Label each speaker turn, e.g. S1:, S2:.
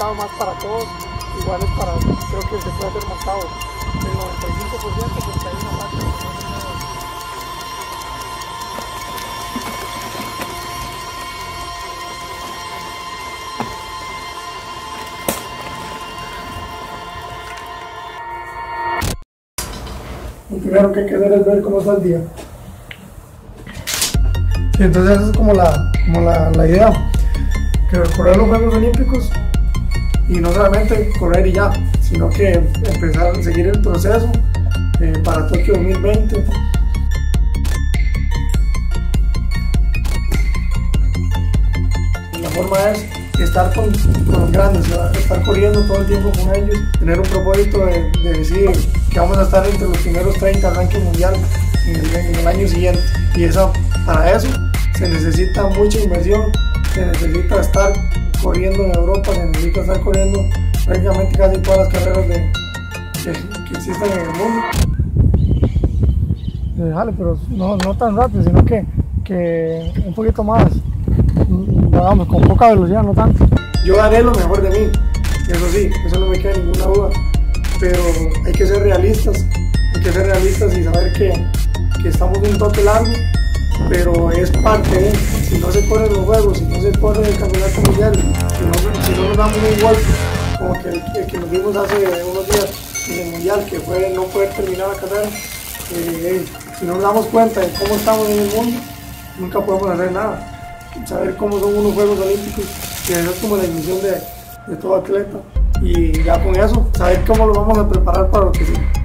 S1: marcado más para todos, igual es para, creo que se puede hacer marcado el 95% porque hay una parte que no es. Lo primero que hay que hacer es ver cómo está el día. Y entonces esa es como la idea, que correr los Juegos Olímpicos y no solamente correr y ya, sino que empezar a seguir el proceso para Tokio 2020. La forma es estar con los grandes, estar corriendo todo el tiempo con ellos, tener un propósito de decir que vamos a estar entre los primeros 30 al ranking mundial en el año siguiente. Y para eso se necesita mucha inversión, se necesita estar corriendo en Europa, se necesita estar corriendo prácticamente casi todas las carreras que existen en el mundo. Dale, pero no tan rápido, sino que un poquito más, vamos, con poca velocidad, no tanto. Yo daré lo mejor de mí, eso sí, eso no me queda ninguna duda, pero hay que ser realistas y saber que estamos en un toque largo, pero es parte de, si no se corren los juegos, si no se corre el campeonato mundial, si no nos damos un golpe, como que el que nos dimos hace unos días en el mundial, que fue no poder terminar la carrera, si no nos damos cuenta de cómo estamos en el mundo, nunca podemos hacer nada. Saber cómo son unos Juegos Olímpicos, que eso es como la misión de todo atleta, y ya con eso, saber cómo lo vamos a preparar para lo que sigue.